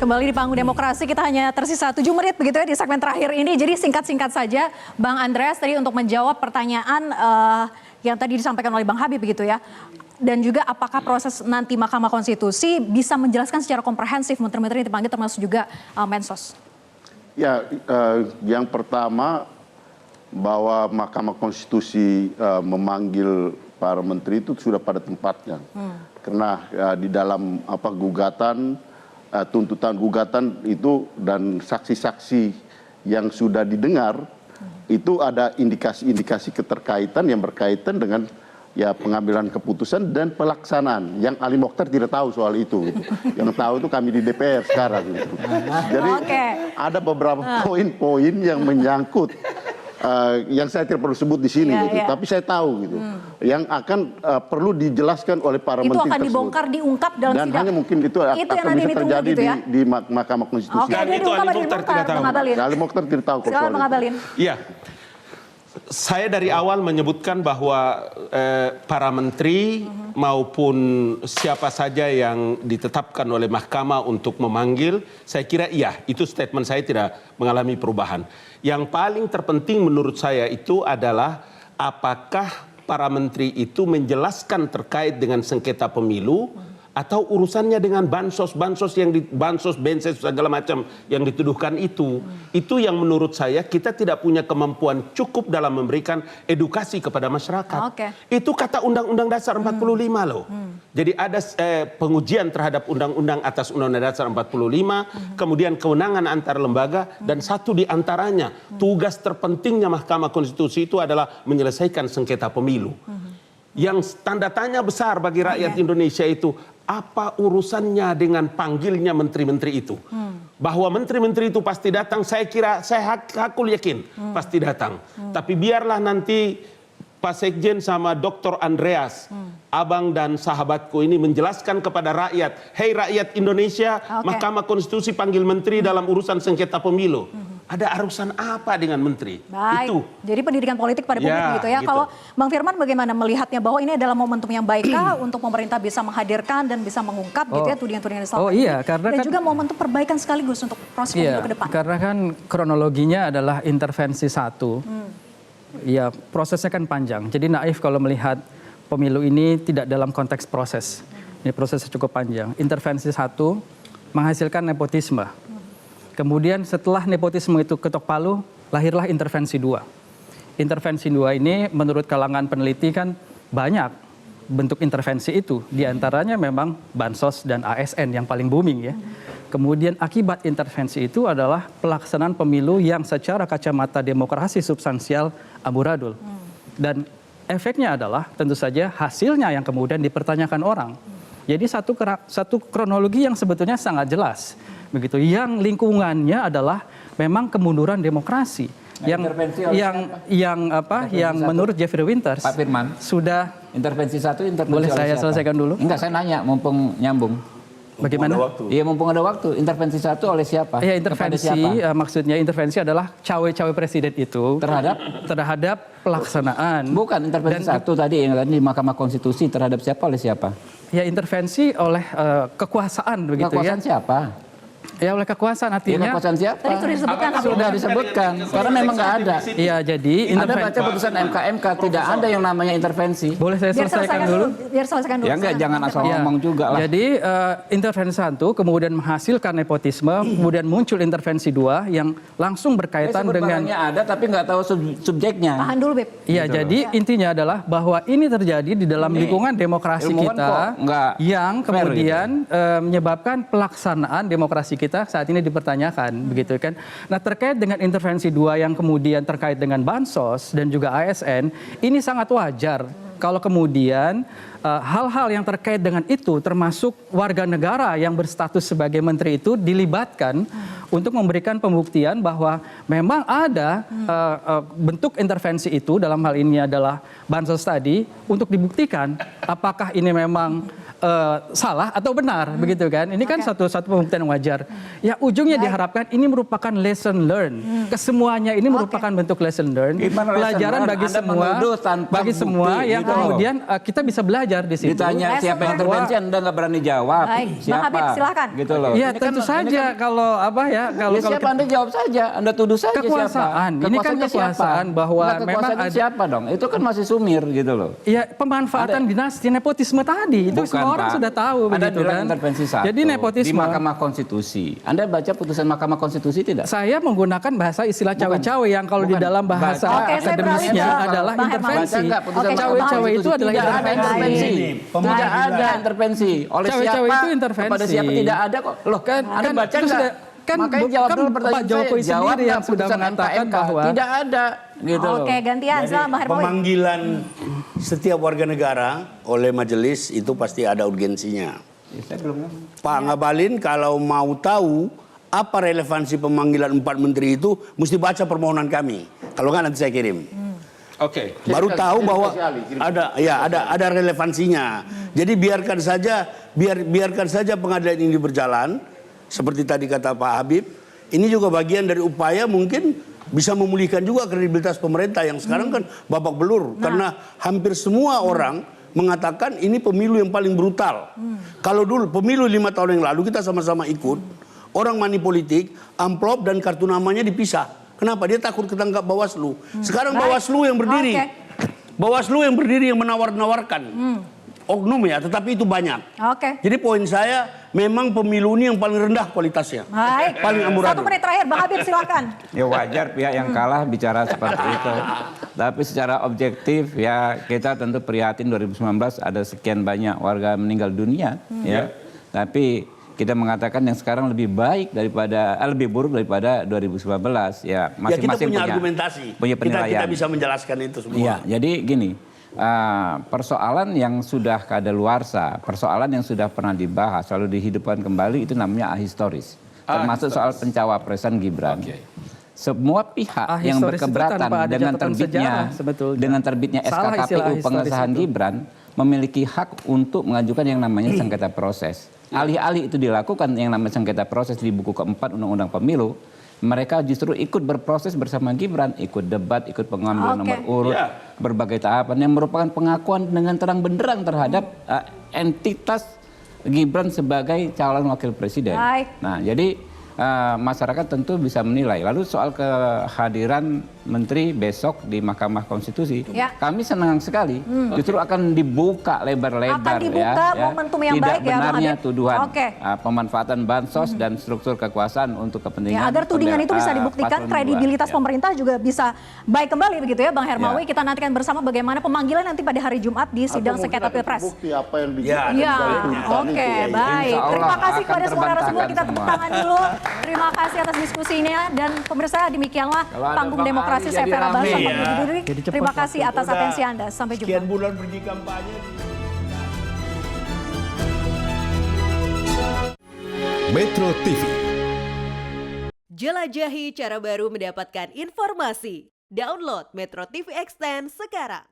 Kembali di panggung demokrasi, kita hanya tersisa 7 menit begitu ya di segmen terakhir ini. Jadi singkat-singkat saja, Bang Andreas tadi untuk menjawab pertanyaan yang tadi disampaikan oleh Bang Habib begitu ya. Dan juga apakah proses nanti Mahkamah Konstitusi bisa menjelaskan secara komprehensif menteri-menteri yang dipanggil termasuk juga Mensos? Ya, yang pertama bahwa Mahkamah Konstitusi memanggil para menteri itu sudah pada tempatnya. Karena di dalam gugatan, tuntutan gugatan itu dan saksi-saksi yang sudah didengar itu ada indikasi-indikasi keterkaitan yang berkaitan dengan pengambilan keputusan dan pelaksanaan. Yang Ali Mokhtar tidak tahu soal itu. Yang tahu itu kami di DPR sekarang. Jadi ada beberapa poin-poin yang menyangkut yang saya tidak perlu sebut di sini, tapi saya tahu gitu, yang akan perlu dijelaskan oleh para menteri tersebut. Itu akan dibongkar, diungkap dalam sidang. Dan hanya mungkin itu akan bisa terjadi gitu ya? di Mahkamah Konstitusi. Dan itu Ali Mokhtar tidak tahu. Ali Mokhtar tidak tahu. Silakan Bang Abalin. Iya. Saya dari awal menyebutkan bahwa para menteri maupun siapa saja yang ditetapkan oleh mahkamah untuk memanggil, saya kira iya, itu statement saya tidak mengalami perubahan. Yang paling terpenting menurut saya itu adalah apakah para menteri itu menjelaskan terkait dengan sengketa pemilu atau urusannya dengan bansos benses segala macam yang dituduhkan itu yang menurut saya kita tidak punya kemampuan cukup dalam memberikan edukasi kepada masyarakat. Itu kata Undang-Undang Dasar 45 loh. Jadi ada pengujian terhadap Undang-Undang atas Undang-Undang Dasar 45, kemudian kewenangan antar lembaga, dan satu di antaranya tugas terpentingnya Mahkamah Konstitusi itu adalah menyelesaikan sengketa pemilu. Yang tanda tanya besar bagi rakyat Indonesia itu, apa urusannya dengan panggilnya menteri-menteri itu? Bahwa menteri-menteri itu pasti datang, saya kira, saya hakul yakin pasti datang. Tapi biarlah nanti Pak Sekjen sama Dr. Andreas, abang dan sahabatku ini menjelaskan kepada rakyat, hei rakyat Indonesia, Mahkamah Konstitusi panggil menteri dalam urusan sengketa pemilu. Ada urusan apa dengan menteri? Baik. Itu. Jadi pendidikan politik pada publik gitu ya. Gitu. Kalau Bang Firman bagaimana melihatnya bahwa ini adalah momentum yang baik untuk pemerintah bisa menghadirkan dan bisa mengungkap gitu ya tudingan-tudingan yang selama ini. Karena dan juga momentum perbaikan sekaligus untuk proses pemilu ke depan. Karena kan kronologinya adalah intervensi satu. Ya, prosesnya kan panjang. Jadi naif kalau melihat pemilu ini tidak dalam konteks proses. Ini prosesnya cukup panjang. Intervensi satu menghasilkan nepotisme. Kemudian setelah nepotisme itu ketok palu, lahirlah intervensi dua. Intervensi dua ini menurut kalangan peneliti kan banyak bentuk intervensi itu. Di antaranya memang bansos dan ASN yang paling booming ya. Kemudian akibat intervensi itu adalah pelaksanaan pemilu yang secara kacamata demokrasi substansial amburadul. Dan efeknya adalah tentu saja hasilnya yang kemudian dipertanyakan orang. Jadi satu kronologi yang sebetulnya sangat jelas. Begitu, yang lingkungannya adalah memang kemunduran demokrasi. Yang menurut Jeffrey Winters, Pak Firman, sudah intervensi satu, boleh saya selesaikan dulu? Enggak, saya nanya, mumpung nyambung. Bagaimana? Iya, mumpung ada waktu. Intervensi satu oleh siapa? Ya, intervensi maksudnya intervensi adalah cawe-cawe presiden itu terhadap pelaksanaan. Bukan intervensi satu tadi yang tadi di Mahkamah Konstitusi terhadap siapa oleh siapa? Ya, intervensi oleh kekuasaan begitu. Kekuasaan siapa? Ya, oleh kekuasaan artinya. Ya, kekuasaan siapa? Tadi sudah disebutkan. Sudah disebutkan. Karena memang nggak ada. Iya, jadi Anda baca putusan MK tidak ada yang namanya intervensi. Boleh saya selesaikan dulu? Biar selesaikan dulu. Ya enggak, jangan asal ngomong juga lah. Jadi intervensi satu kemudian menghasilkan nepotisme, kemudian muncul intervensi dua yang langsung berkaitan dengan. Ada tapi nggak tahu subjeknya. Tahan dulu, Beb. Iya, jadi intinya adalah bahwa ini terjadi di dalam lingkungan demokrasi kita yang kemudian menyebabkan pelaksanaan demokrasi kita saat ini dipertanyakan, begitu kan. Nah, terkait dengan intervensi dua yang kemudian terkait dengan bansos dan juga ASN, ini sangat wajar kalau kemudian hal-hal yang terkait dengan itu, termasuk warga negara yang berstatus sebagai menteri itu dilibatkan untuk memberikan pembuktian bahwa memang ada bentuk intervensi itu, dalam hal ini adalah bansos tadi, untuk dibuktikan apakah ini memang salah atau benar, begitu kan? Ini kan satu pembuktian yang wajar. Ya ujungnya diharapkan ini merupakan lesson learn. Kesemuanya ini merupakan bentuk lesson learn, Gimana lesson pelajaran learn? bagi Anda semua, menuduh tanpa yang bukti, gitu loh. kemudian kita bisa belajar di situ. Ditanya siapa yang intervensi, Anda nggak berani jawab. Baik, Bang Siapa? Habib, silakan. Gitu loh. Ya Ini tentu kan- saja kalau kalau siapa Anda jawab saja, Anda tuduh saja kekuasaan. siapa. Ini kan Kekuasaannya kekuasaan siapa? bahwa Nggak, memang kekuasaan ada- siapa dong? Itu kan masih sumir gitu loh. Ya pemanfaatan dinasti nepotisme tadi itu Bukan, semua orang Pak. sudah tahu Anda begitu bilang kan. intervensi satu Jadi di nepotisme. Mahkamah Konstitusi. Anda baca putusan Mahkamah Konstitusi tidak? Saya menggunakan bahasa istilah cawe-cawe yang kalau di Bukan. dalam bahasa Oke, saya akademisnya beralih ke adalah Bang Hermawi. intervensi. Baca nggak putusan Oke, Mahkamah cawe-cawe Konstitusi? itu adalah tidak ada intervensi. intervensi. Tidak ada intervensi. Oleh Cawe-cawe siapa? itu intervensi. Kepada siapa tidak ada kok. Loh, Anda baca itu nggak? sudah- kan Makanya jawab kan dulu Pak pertanyaan Jokowi saya. Jawab sendiri yang nggak sudah putusan mengatakan MK? bahwa tidak ada. Gitu loh. Oke, gantian. Silakan Bang Hermawi. Pemanggilan setiap warga negara oleh majelis itu pasti ada urgensinya. Saya belum ngomong. Pak Ngabalin kalau mau tahu apa relevansi pemanggilan 4 menteri itu, mesti baca permohonan kami. Kalau nggak nanti saya kirim. Oke. Baru tahu bahwa ada relevansinya. Jadi biarkan saja pengadilan ini berjalan seperti tadi kata Pak Habib. Ini juga bagian dari upaya mungkin bisa memulihkan juga kredibilitas pemerintah yang sekarang kan babak belur karena hampir semua orang mengatakan ini pemilu yang paling brutal. Kalau dulu pemilu 5 tahun yang lalu kita sama-sama ikut, orang money politik, amplop dan kartu namanya dipisah. Kenapa? Dia takut ketangkap Bawaslu. Sekarang Bawaslu yang berdiri. Oke. Bawaslu yang berdiri yang menawar-nawarkan. Oknum ya, tetapi itu banyak. Oke. Jadi poin saya memang pemilu ini yang paling rendah kualitasnya. Baik. Paling amburadul. 1 menit terakhir, Bang Habib silakan. Ya wajar pihak yang kalah bicara seperti itu. Tapi secara objektif ya kita tentu prihatin 2019 ada sekian banyak warga meninggal dunia ya. Tapi kita mengatakan yang sekarang lebih baik daripada lebih buruk daripada 2019 ya Ya kita masing-masing punya argumentasi. punya penilaian. Kita bisa menjelaskan itu semua. Iya, jadi gini, persoalan yang sudah kadaluarsa, persoalan yang sudah pernah dibahas, lalu dihidupkan kembali itu namanya ahistoris. Termasuk soal pencawapresan Gibran. Semua pihak yang Ahistoris itu berkeberatan tanpa ada dengan catatan sejarah, sebetulnya. dengan terbitnya SK Salah istilah KPU ahistoris pengesahan itu. Gibran memiliki hak untuk mengajukan yang namanya sengketa proses. Alih-alih itu dilakukan yang namanya sengketa proses di buku keempat Undang-Undang Pemilu, mereka justru ikut berproses bersama Gibran, ikut debat, ikut pengambilan nomor urut, berbagai tahapan yang merupakan pengakuan dengan terang benderang terhadap entitas Gibran sebagai calon wakil presiden. Baik. Nah, jadi masyarakat tentu bisa menilai. Lalu soal kehadiran menteri besok di Mahkamah Konstitusi, Ya. kami senang sekali. Justru akan dibuka lebar-lebar Akan dibuka momentum yang Tidak baik ya, Bang benarnya Habib. tuduhan Oke. pemanfaatan bansos dan struktur kekuasaan untuk kepentingan. Ya, agar tudingan itu bisa dibuktikan, paslon kredibilitas dua. pemerintah juga bisa baik kembali begitu ya Bang Hermawi. Kita nantikan bersama bagaimana pemanggilan nanti pada hari Jumat di sidang sengketa Pilpres. Bukti apa yang Ya, dibuat Ya, dari tuntutan oke, itu. baik. Insya Allah Terima kasih akan kepada semua narasumber. terbantahkan Kita tepuk semua. tangan dulu. Terima kasih atas diskusinya dan pemirsa demikianlah Kalau ada Panggung Bang Demokrasi Ali saya jadi Vera rame Basah. ya. Jadi cepat Terima kasih atas Udah atensi Anda. Sampai jumpa. Sekian bulan pergi kampanye. Metro TV. Jelajahi cara baru mendapatkan informasi. Download Metro TV Extend sekarang.